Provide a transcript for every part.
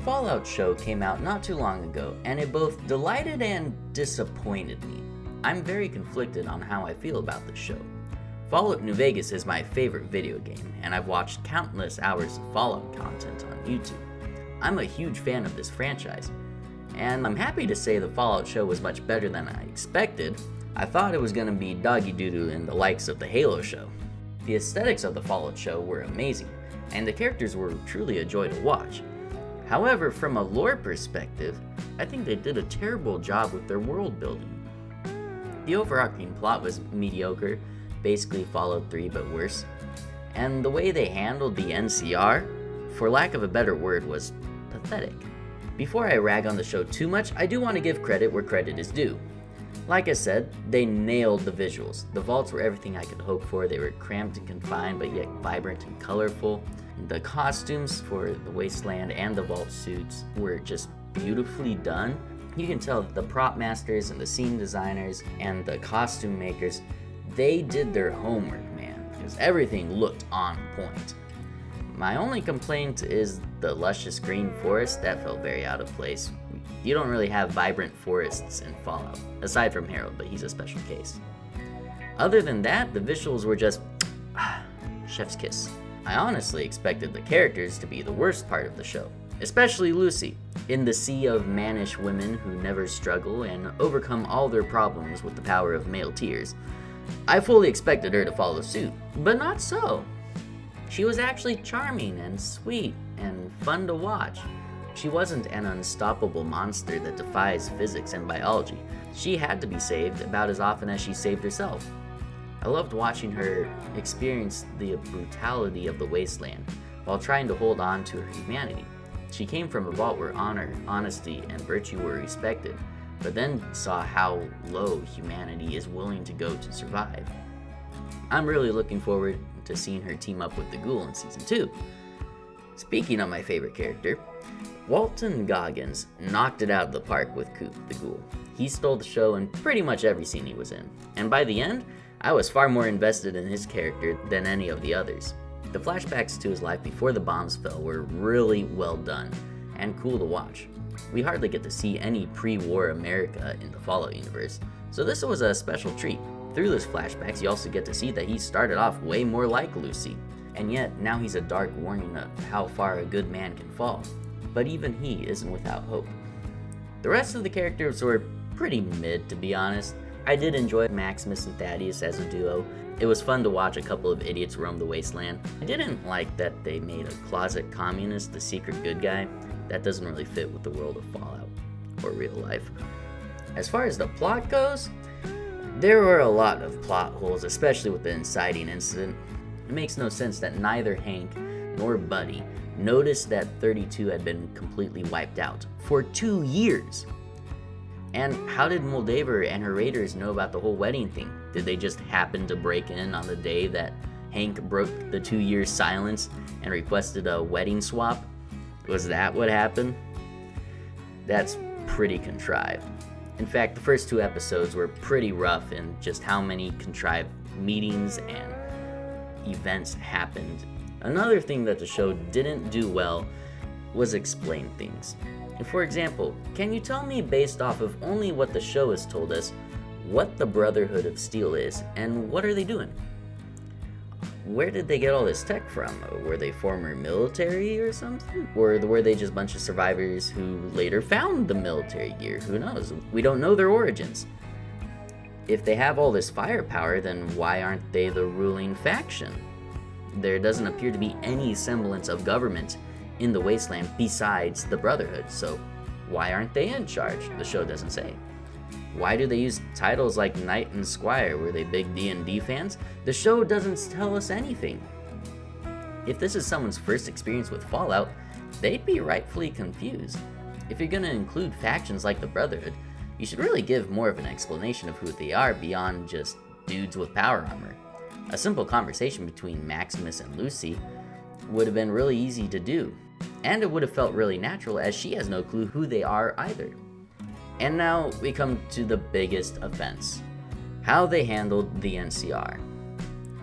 Fallout show came out not too long ago, and it both delighted and disappointed me. I'm very conflicted on how I feel about this show. Fallout New Vegas is my favorite video game, and I've watched countless hours of Fallout content on YouTube. I'm a huge fan of this franchise, and I'm happy to say the Fallout show was much better than I expected. I thought it was going to be doggy doo-doo in the likes of the Halo show. The aesthetics of the Fallout show were amazing, and the characters were truly a joy to watch. However, from a lore perspective, I think they did a terrible job with their world building. The overarching plot was mediocre, basically Fallout 3 but worse, and the way they handled the NCR, for lack of a better word, was pathetic. Before I rag on the show too much, I do want to give credit where credit is due. Like I said, they nailed the visuals. The vaults were everything I could hope for. They were cramped and confined, but yet vibrant and colorful. The costumes for the Wasteland and the vault suits were just beautifully done. You can tell that the prop masters and the scene designers and the costume makers, they did their homework, man, because everything looked on point. My only complaint is the luscious green forest. That felt very out of place. You don't really have vibrant forests in Fallout, aside from Harold, but he's a special case. Other than that, the visuals were just chef's kiss. I honestly expected the characters to be the worst part of the show, especially Lucy. In the sea of mannish women who never struggle and overcome all their problems with the power of male tears, I fully expected her to follow suit, but not so. She was actually charming and sweet and fun to watch. She wasn't an unstoppable monster that defies physics and biology. She had to be saved about as often as she saved herself. I loved watching her experience the brutality of the Wasteland while trying to hold on to her humanity. She came from a vault where honor, honesty, and virtue were respected, but then saw how low humanity is willing to go to survive. I'm really looking forward to seeing her team up with the Ghoul in Season 2. Speaking of my favorite character, Walton Goggins knocked it out of the park with Coop the Ghoul. He stole the show in pretty much every scene he was in, and by the end, I was far more invested in his character than any of the others. The flashbacks to his life before the bombs fell were really well done and cool to watch. We hardly get to see any pre-war America in the Fallout universe, so this was a special treat. Through those flashbacks, you also get to see that he started off way more like Lucy, and yet now he's a dark warning of how far a good man can fall. But even he isn't without hope. The rest of the characters were pretty mid, to be honest. I did enjoy Maximus and Thaddeus as a duo. It was fun to watch a couple of idiots roam the wasteland. I didn't like that they made a closet communist the secret good guy. That doesn't really fit with the world of Fallout or real life. As far as the plot goes, there were a lot of plot holes, especially with the inciting incident. It makes no sense that neither Hank nor Buddy noticed that 32 had been completely wiped out for 2 years. And how did Moldaver and her raiders know about the whole wedding thing? Did they just happen to break in on the day that Hank broke the 2-year silence and requested a wedding swap? Was that what happened? That's pretty contrived. In fact, the first 2 episodes were pretty rough in just how many contrived meetings and events happened. Another thing that the show didn't do well was explain things. For example, can you tell me, based off of only what the show has told us, what the Brotherhood of Steel is, and what are they doing? Where did they get all this tech from? Were they former military or something? Or were they just a bunch of survivors who later found the military gear? Who knows? We don't know their origins. If they have all this firepower, then why aren't they the ruling faction? There doesn't appear to be any semblance of government in the Wasteland besides the Brotherhood, so why aren't they in charge? The show doesn't say. Why do they use titles like Knight and Squire? Were they big D&D fans? The show doesn't tell us anything. If this is someone's first experience with Fallout, they'd be rightfully confused. If you're gonna include factions like the Brotherhood, you should really give more of an explanation of who they are beyond just dudes with power armor. A simple conversation between Maximus and Lucy would have been really easy to do, and it would have felt really natural as she has no clue who they are either. And now we come to the biggest offense: how they handled the NCR.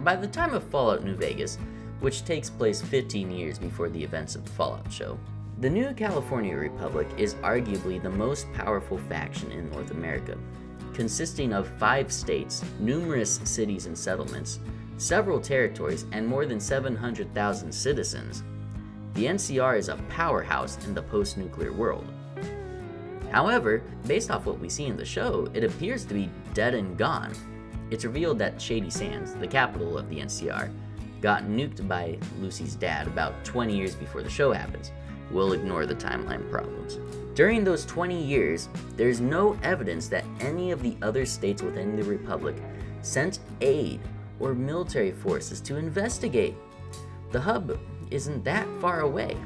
By the time of Fallout New Vegas, which takes place 15 years before the events of the Fallout show, The new California Republic is arguably the most powerful faction in North America, consisting of 5 states, numerous cities and settlements, several territories, and more than 700,000 citizens. The NCR is a powerhouse in the post-nuclear world. However, based off what we see in the show, it appears to be dead and gone. It's revealed that Shady Sands, the capital of the NCR, got nuked by Lucy's dad about 20 years before the show happens. We'll ignore the timeline problems. During those 20 years, there's no evidence that any of the other states within the Republic sent aid or military forces to investigate. The hub isn't that far away.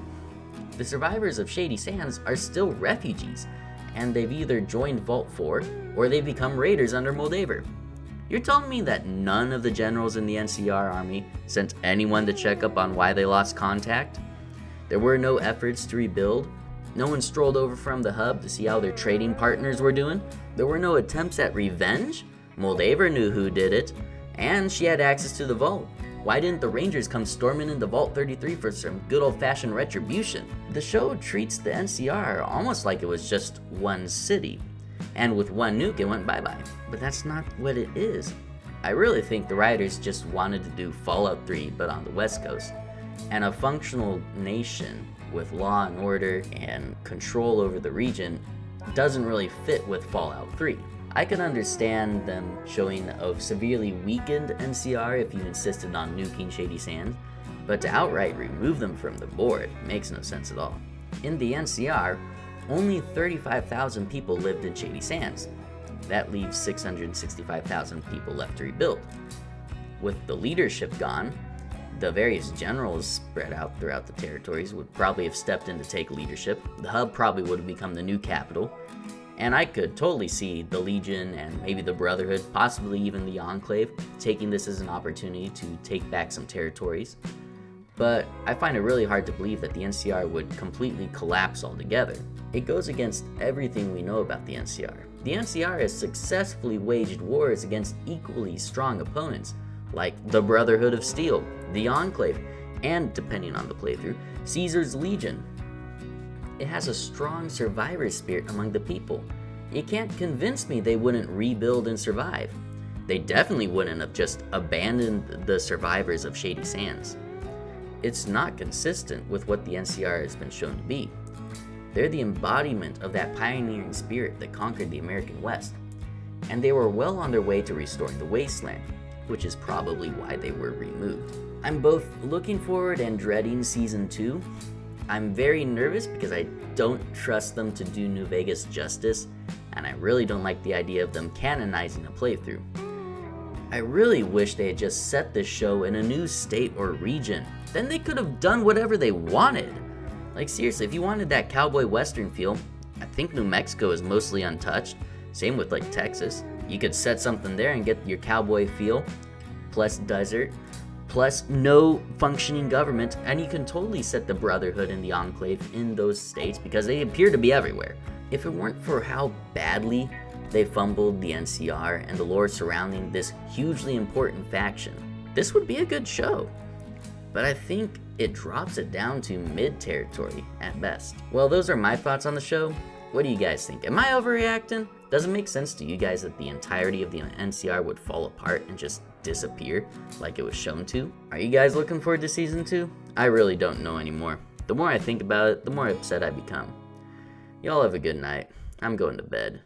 The survivors of Shady Sands are still refugees, and they've either joined Vault 4 or they've become raiders under Moldaver. You're telling me that none of the generals in the NCR army sent anyone to check up on why they lost contact? There were no efforts to rebuild. No one strolled over from the hub to see how their trading partners were doing. There were no attempts at revenge. Moldaver knew who did it, and she had access to the vault. Why didn't the Rangers come storming into Vault 33 for some good old-fashioned retribution? The show treats the NCR almost like it was just one city, and with one nuke it went bye-bye. But that's not what it is. I really think the writers just wanted to do Fallout 3 but on the West Coast, and a functional nation with law and order and control over the region doesn't really fit with Fallout 3. I could understand them showing a severely weakened NCR if you insisted on nuking Shady Sands, but to outright remove them from the board makes no sense at all. In the NCR, only 35,000 people lived in Shady Sands. That leaves 665,000 people left to rebuild. With the leadership gone, the various generals spread out throughout the territories would probably have stepped in to take leadership. The hub probably would have become the new capital. And I could totally see the Legion and maybe the Brotherhood, possibly even the Enclave, taking this as an opportunity to take back some territories. But I find it really hard to believe that the NCR would completely collapse altogether. It goes against everything we know about the NCR. The NCR has successfully waged wars against equally strong opponents, like the Brotherhood of Steel, the Enclave, and, depending on the playthrough, Caesar's Legion. It has a strong survivor spirit among the people. You can't convince me they wouldn't rebuild and survive. They definitely wouldn't have just abandoned the survivors of Shady Sands. It's not consistent with what the NCR has been shown to be. They're the embodiment of that pioneering spirit that conquered the American West, and they were well on their way to restoring the wasteland, which is probably why they were removed. I'm both looking forward and dreading Season 2. I'm very nervous because I don't trust them to do New Vegas justice, and I really don't like the idea of them canonizing a playthrough. I really wish they had just set this show in a new state or region. Then they could have done whatever they wanted. Like seriously, if you wanted that cowboy western feel, I think New Mexico is mostly untouched. Same with like Texas. You could set something there and get your cowboy feel, plus desert, plus no functioning government, and you can totally set the Brotherhood and the Enclave in those states because they appear to be everywhere. If it weren't for how badly they fumbled the NCR and the lore surrounding this hugely important faction, this would be a good show. But I think it drops it down to mid-territory at best. Well, those are my thoughts on the show. What do you guys think? Am I overreacting? Does it make sense to you guys that the entirety of the NCR would fall apart and just disappear like it was shown to? Are you guys looking forward to Season 2? I really don't know anymore. The more I think about it, the more upset I become. Y'all have a good night. I'm going to bed.